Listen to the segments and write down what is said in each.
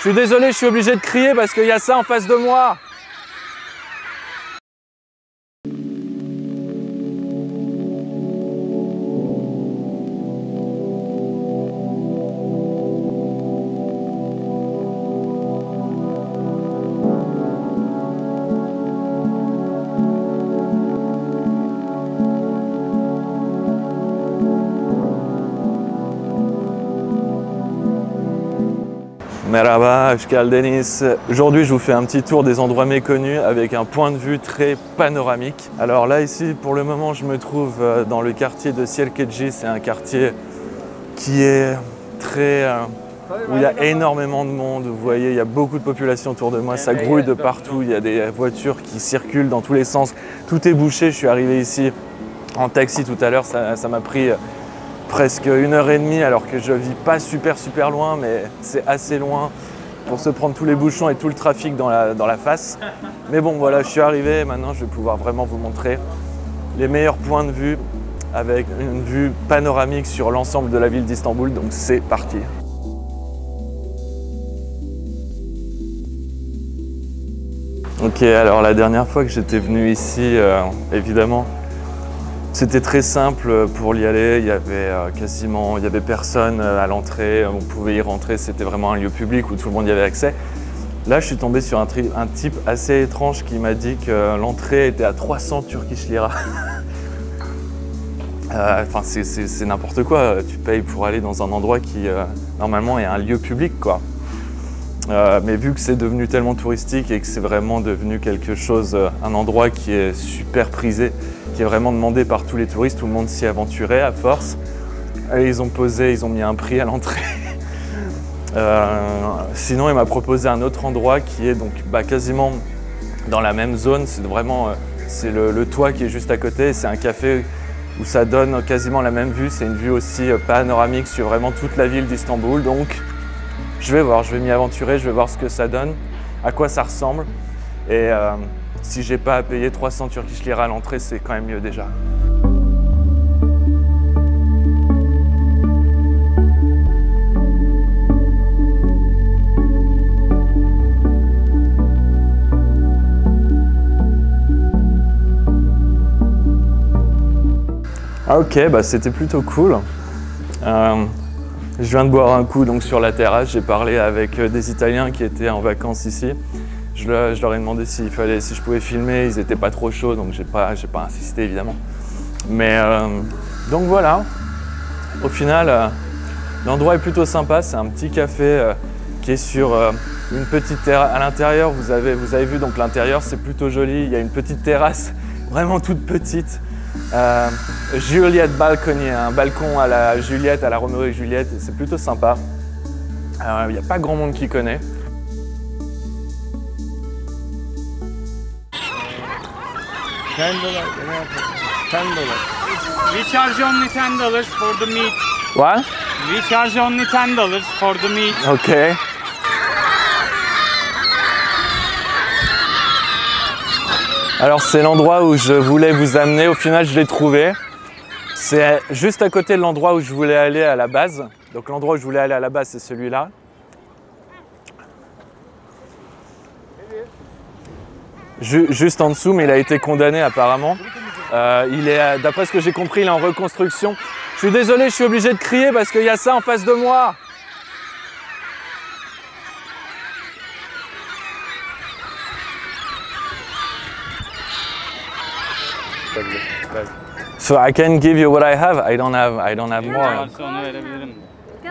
suis désolé, je suis obligé de crier parce qu'il y a ça en face de moi. Merhaba, hoş geldiniz. Aujourd'hui, je vous fais un petit tour des endroits méconnus avec un point de vue très panoramique. Alors là, ici, pour le moment, je me trouve dans le quartier de Sierkeci. C'est un quartier qui est très... où il y a énormément de monde. Vous voyez, il y a beaucoup de population autour de moi. Ça grouille de partout. Il y a des voitures qui circulent dans tous les sens. Tout est bouché. Je suis arrivé ici en taxi tout à l'heure. Ça m'a pris presque 1h30 alors que je vis pas super loin, mais c'est assez loin pour se prendre tous les bouchons et tout le trafic dans la face. Mais bon voilà, je suis arrivé, maintenant je vais pouvoir vraiment vous montrer les meilleurs points de vue avec une vue panoramique sur l'ensemble de la ville d'Istanbul, donc c'est parti. Ok, alors la dernière fois que j'étais venu ici, évidemment, c'était très simple pour y aller, il y avait personne à l'entrée, on pouvait y rentrer, c'était vraiment un lieu public où tout le monde y avait accès. Là, je suis tombé sur un type assez étrange qui m'a dit que l'entrée était à 300 Turkish lira. Enfin, c'est n'importe quoi, tu payes pour aller dans un endroit qui, normalement, est un lieu public, quoi. Mais vu que c'est devenu tellement touristique et que c'est vraiment devenu quelque chose, un endroit qui est super prisé, qui est vraiment demandé par tous les touristes, tout le monde s'y aventurait à force. Et ils ont mis un prix à l'entrée. Sinon, il m'a proposé un autre endroit qui est donc quasiment dans la même zone. C'est vraiment le toit qui est juste à côté. C'est un café où ça donne quasiment la même vue. C'est une vue aussi panoramique sur vraiment toute la ville d'Istanbul. Donc, je vais voir, je vais m'y aventurer, je vais voir ce que ça donne, à quoi ça ressemble. Et si j'ai pas à payer 300 Turkish lira à l'entrée, c'est quand même mieux déjà. Ah ok, c'était plutôt cool. Je viens de boire un coup donc, sur la terrasse, j'ai parlé avec des Italiens qui étaient en vacances ici. Je leur ai demandé si je pouvais filmer, ils n'étaient pas trop chauds, donc j'ai pas insisté évidemment. Mais donc voilà, au final, l'endroit est plutôt sympa, c'est un petit café qui est sur une petite terrasse. À l'intérieur, vous avez vu, donc l'intérieur c'est plutôt joli, il y a une petite terrasse, vraiment toute petite. Juliet Balcony, un balcon à la Juliette, à la Roméo et Juliette, c'est plutôt sympa. Il n'y a pas grand monde qui connaît. $10. We charge only $10 for the meat. What? We charge only $10 for the meat. Ok. Alors c'est l'endroit où je voulais vous amener, au final je l'ai trouvé. C'est juste à côté de l'endroit où je voulais aller à la base. Donc l'endroit où je voulais aller à la base c'est celui-là. Juste en dessous, mais il a été condamné apparemment. D'après ce que j'ai compris, il est en reconstruction. Je suis désolé, je suis obligé de crier parce qu'il y a ça en face de moi. So I can give you what I have. I don't have more.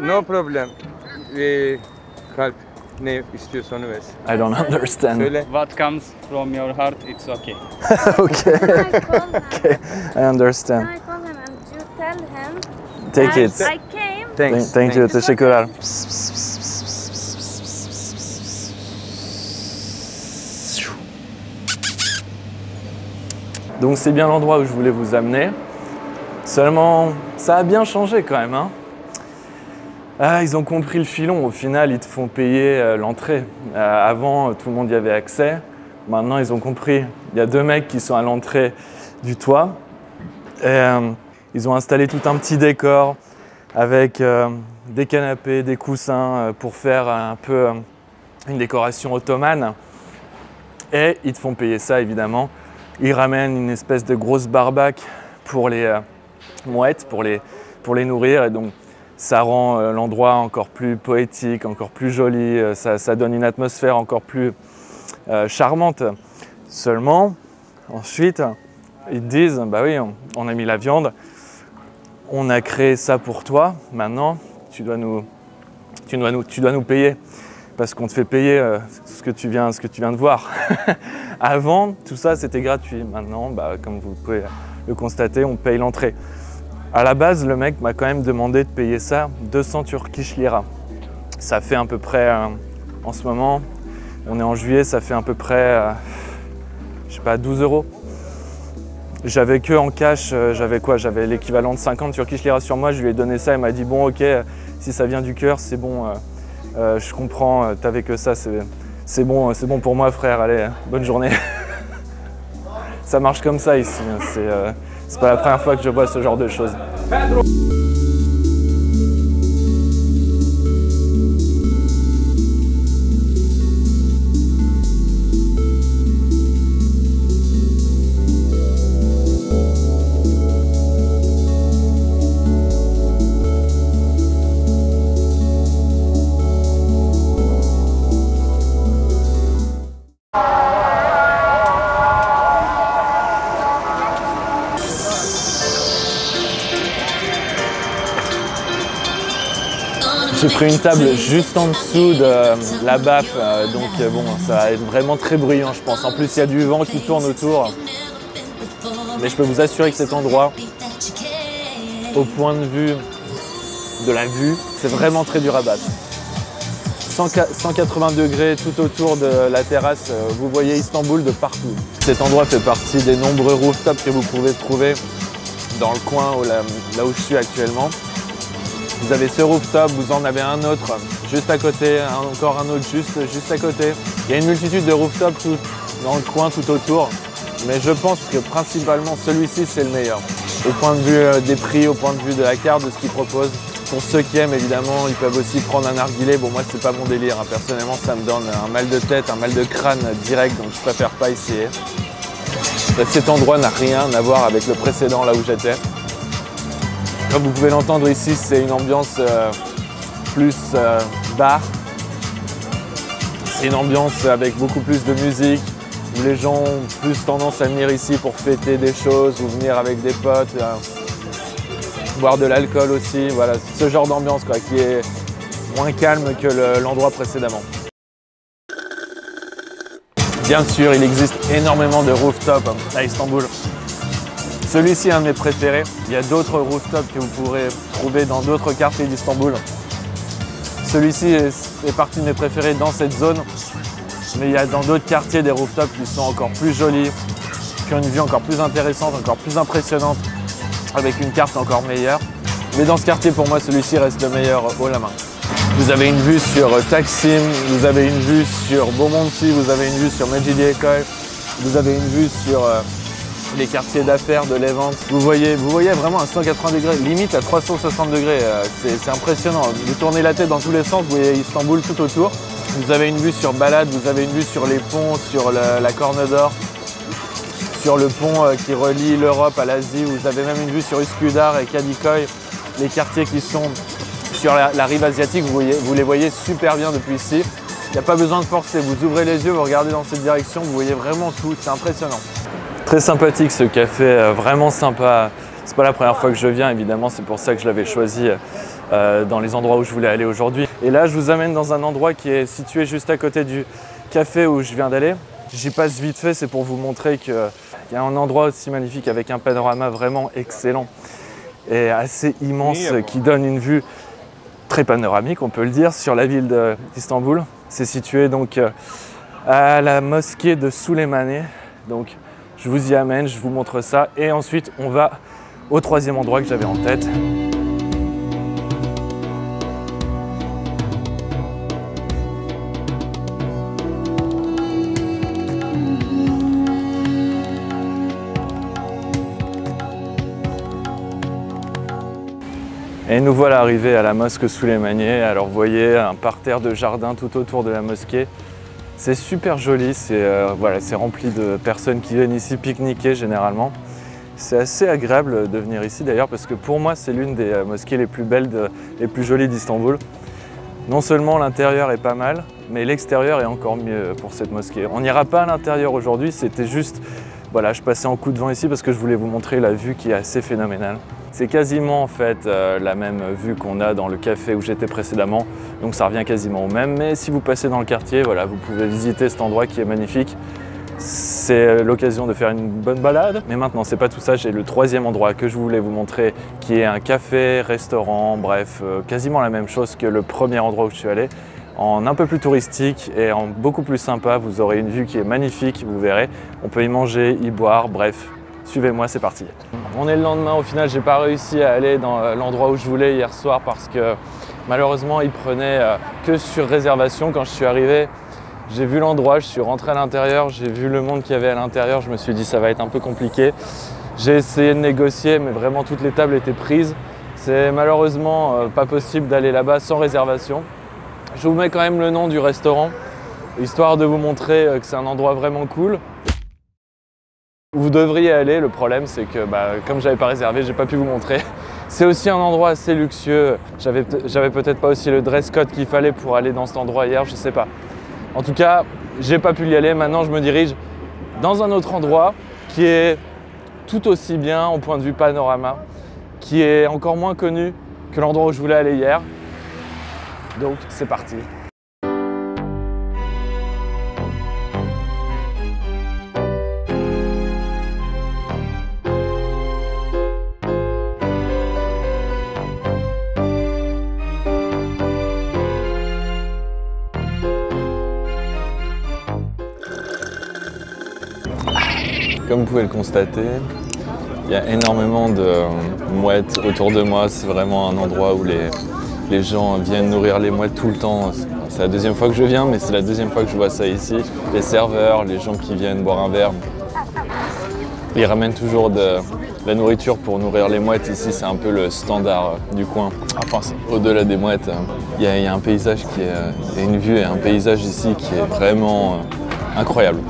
No problem. Kalp ne istiyorsa onu versin. I don't understand. Söyle. What comes from your heart, it's okay. Okay. Okay. I understand. Can I call him and you tell him Take that it. I came. Thanks. Thank you. Teşekkürler. Donc c'est bien l'endroit où je voulais vous amener. Seulement, ça a bien changé quand même. Hein. Ah, ils ont compris le filon. Au final, ils te font payer l'entrée. Avant, tout le monde y avait accès. Maintenant, ils ont compris. Il y a deux mecs qui sont à l'entrée du toit. Et, ils ont installé tout un petit décor avec des canapés, des coussins pour faire un peu une décoration ottomane. Et ils te font payer ça évidemment. Ils ramènent une espèce de grosse barbaque pour les mouettes, pour les nourrir. Et donc ça rend l'endroit encore plus poétique, encore plus joli. Ça donne une atmosphère encore plus charmante. Seulement, ensuite, ils te disent, bah oui, on a mis la viande, on a créé ça pour toi, maintenant tu dois nous payer. Parce qu'on te fait payer ce que tu viens de voir. Avant, tout ça c'était gratuit. Maintenant, bah, comme vous pouvez le constater, on paye l'entrée. À la base, le mec m'a quand même demandé de payer ça 200 Turkish lira. Ça fait à peu près, en ce moment, on est en juillet, ça fait à peu près, je sais pas, 12 €. J'avais que en cash, j'avais quoi? J'avais l'équivalent de 50 Turkish lira sur moi. Je lui ai donné ça, il m'a dit bon ok, si ça vient du cœur, c'est bon. Je comprends, t'avais que ça, c'est bon pour moi frère, allez, bonne journée. Ça marche comme ça ici, c'est pas la première fois que je vois ce genre de choses. J'ai pris une table juste en dessous de la baffe, donc bon, ça va être vraiment très bruyant je pense. En plus il y a du vent qui tourne autour, mais je peux vous assurer que cet endroit, au point de vue de la vue, c'est vraiment très dur à battre. 180 degrés tout autour de la terrasse, vous voyez Istanbul de partout. Cet endroit fait partie des nombreux rooftops que vous pouvez trouver dans le coin là où je suis actuellement. Vous avez ce rooftop, vous en avez un autre juste à côté, encore un autre juste à côté. Il y a une multitude de rooftops tout dans le coin, tout autour. Mais je pense que principalement celui-ci c'est le meilleur. Au point de vue des prix, au point de vue de la carte, de ce qu'ils proposent. Pour ceux qui aiment évidemment, ils peuvent aussi prendre un narguilé. Bon moi c'est pas mon délire, hein. Personnellement ça me donne un mal de tête, un mal de crâne direct, donc je préfère pas essayer. Cet endroit n'a rien à voir avec le précédent là où j'étais. Comme vous pouvez l'entendre ici, c'est une ambiance plus bar. C'est une ambiance avec beaucoup plus de musique, où les gens ont plus tendance à venir ici pour fêter des choses, ou venir avec des potes, boire de l'alcool aussi. Voilà, ce genre d'ambiance quoi, qui est moins calme que l'endroit précédemment. Bien sûr, il existe énormément de rooftops à Istanbul. Celui-ci est un de mes préférés. Il y a d'autres rooftops que vous pourrez trouver dans d'autres quartiers d'Istanbul. Celui-ci est partie de mes préférés dans cette zone. Mais il y a dans d'autres quartiers des rooftops qui sont encore plus jolis, qui ont une vue encore plus intéressante, encore plus impressionnante, avec une carte encore meilleure. Mais dans ce quartier, pour moi, celui-ci reste le meilleur haut la main. Vous avez une vue sur Taksim, vous avez une vue sur Bomonti, vous avez une vue sur Mecidiyeköy, vous avez une vue sur les quartiers d'affaires de Levant. Vous voyez vraiment à 180 degrés, limite à 360 degrés. C'est impressionnant. Vous tournez la tête dans tous les sens, vous voyez Istanbul tout autour. Vous avez une vue sur Balad, vous avez une vue sur les ponts, sur la Corne d'Or, sur le pont qui relie l'Europe à l'Asie. Vous avez même une vue sur Üsküdar et Kadıköy, les quartiers qui sont sur la rive asiatique. Vous les voyez super bien depuis ici. Il n'y a pas besoin de forcer, vous ouvrez les yeux, vous regardez dans cette direction, vous voyez vraiment tout, c'est impressionnant. Très sympathique ce café, vraiment sympa. C'est pas la première fois que je viens, évidemment, c'est pour ça que je l'avais choisi dans les endroits où je voulais aller aujourd'hui. Et là, je vous amène dans un endroit qui est situé juste à côté du café où je viens d'aller. J'y passe vite fait, c'est pour vous montrer qu'il y a un endroit aussi magnifique avec un panorama vraiment excellent et assez immense qui donne une vue très panoramique, on peut le dire, sur la ville d'Istanbul. C'est situé donc à la mosquée de Süleymaniye. Donc, je vous y amène, je vous montre ça et ensuite on va au troisième endroit que j'avais en tête. Et nous voilà arrivés à la mosquée Souleymaniye. Alors vous voyez un parterre de jardin tout autour de la mosquée. C'est super joli, c'est rempli de personnes qui viennent ici pique-niquer généralement. C'est assez agréable de venir ici d'ailleurs parce que pour moi c'est l'une des mosquées les plus belles, les plus jolies d'Istanbul. Non seulement l'intérieur est pas mal, mais l'extérieur est encore mieux pour cette mosquée. On n'ira pas à l'intérieur aujourd'hui, c'était juste, voilà, je passais en coup de vent ici parce que je voulais vous montrer la vue qui est assez phénoménale. C'est quasiment en fait la même vue qu'on a dans le café où j'étais précédemment, donc ça revient quasiment au même. Mais si vous passez dans le quartier, voilà, vous pouvez visiter cet endroit qui est magnifique. C'est l'occasion de faire une bonne balade. Mais maintenant, c'est pas tout ça, j'ai le troisième endroit que je voulais vous montrer, qui est un café, restaurant, bref, quasiment la même chose que le premier endroit où je suis allé. En un peu plus touristique et en beaucoup plus sympa, vous aurez une vue qui est magnifique, vous verrez. On peut y manger, y boire, bref. Suivez-moi, c'est parti. On est le lendemain, au final, j'ai pas réussi à aller dans l'endroit où je voulais hier soir parce que malheureusement, il prenait que sur réservation. Quand je suis arrivé, j'ai vu l'endroit, je suis rentré à l'intérieur, j'ai vu le monde qu'il y avait à l'intérieur, je me suis dit ça va être un peu compliqué. J'ai essayé de négocier, mais vraiment toutes les tables étaient prises. C'est malheureusement pas possible d'aller là-bas sans réservation. Je vous mets quand même le nom du restaurant, histoire de vous montrer que c'est un endroit vraiment cool. Vous devriez aller, le problème c'est que comme j'avais pas réservé, j'ai pas pu vous montrer. C'est aussi un endroit assez luxueux. J'avais peut-être pas aussi le dress code qu'il fallait pour aller dans cet endroit hier, je sais pas. En tout cas, j'ai pas pu y aller. Maintenant, je me dirige dans un autre endroit qui est tout aussi bien au point de vue panorama, qui est encore moins connu que l'endroit où je voulais aller hier. Donc, c'est parti. Comme vous pouvez le constater, il y a énormément de mouettes autour de moi. C'est vraiment un endroit où les gens viennent nourrir les mouettes tout le temps. C'est la deuxième fois que je viens, mais c'est la deuxième fois que je vois ça ici. Les serveurs, les gens qui viennent boire un verre, ils ramènent toujours de la nourriture pour nourrir les mouettes. Ici, c'est un peu le standard du coin. Enfin, au-delà des mouettes, il y a un paysage il y a une vue et un paysage ici qui est vraiment incroyable.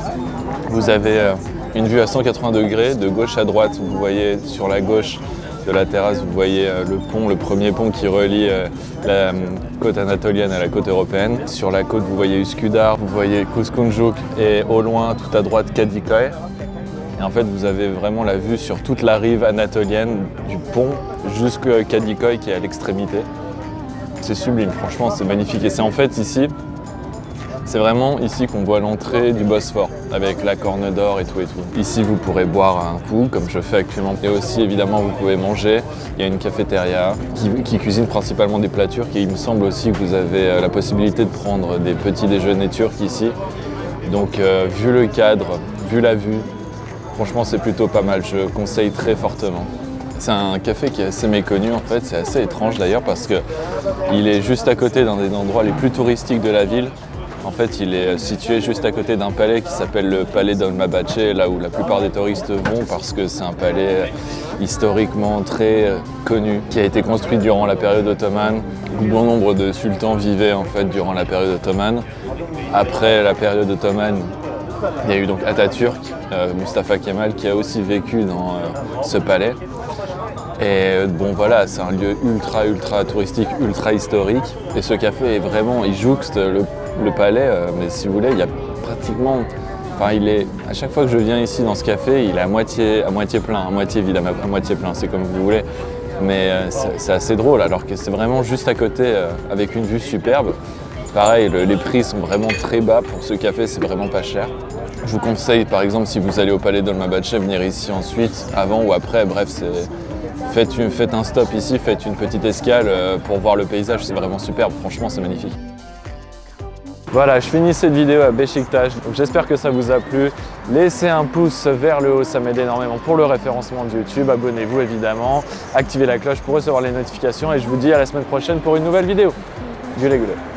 Vous avez une vue à 180 degrés, de gauche à droite. Vous voyez sur la gauche de la terrasse, vous voyez le pont, le premier pont qui relie la côte anatolienne à la côte européenne. Sur la côte, vous voyez Üsküdar, vous voyez Kuzguncuk et au loin, tout à droite, Kadıköy. Et en fait, vous avez vraiment la vue sur toute la rive anatolienne du pont jusqu'à Kadıköy qui est à l'extrémité. C'est sublime, franchement, c'est magnifique. Et c'est en fait ici, c'est vraiment ici qu'on voit l'entrée du Bosphore, avec la Corne d'Or et tout et tout. Ici, vous pourrez boire un coup, comme je fais actuellement. Et aussi, évidemment, vous pouvez manger. Il y a une cafétéria qui cuisine principalement des plats turcs. Et il me semble aussi que vous avez la possibilité de prendre des petits déjeuners turcs ici. Donc, vu le cadre, vu la vue, franchement, c'est plutôt pas mal. Je conseille très fortement. C'est un café qui est assez méconnu en fait. C'est assez étrange d'ailleurs parce qu'il est juste à côté d'un des endroits les plus touristiques de la ville. En fait, il est situé juste à côté d'un palais qui s'appelle le palais Dolmabahçe, là où la plupart des touristes vont parce que c'est un palais historiquement très connu, qui a été construit durant la période ottomane. Bon nombre de sultans vivaient en fait durant la période ottomane. Après la période ottomane, il y a eu donc Atatürk, Mustafa Kemal, qui a aussi vécu dans ce palais. Et bon voilà, c'est un lieu ultra touristique, ultra historique. Et ce café est vraiment, il jouxte le palais, mais si vous voulez, il y a pratiquement, enfin il est, à chaque fois que je viens ici dans ce café, il est à moitié plein, à moitié vide, à moitié plein, c'est comme vous voulez. Mais c'est assez drôle, alors que c'est vraiment juste à côté, avec une vue superbe. Pareil, les prix sont vraiment très bas pour ce café, c'est vraiment pas cher. Je vous conseille par exemple, si vous allez au palais Dolmabahçe, venir ici ensuite, avant ou après, bref, faites un stop ici, faites une petite escale pour voir le paysage, c'est vraiment superbe, franchement c'est magnifique. Voilà, je finis cette vidéo à Beşiktaş, donc j'espère que ça vous a plu. Laissez un pouce vers le haut, ça m'aide énormément pour le référencement de YouTube. Abonnez-vous évidemment, activez la cloche pour recevoir les notifications et je vous dis à la semaine prochaine pour une nouvelle vidéo. Güle güle.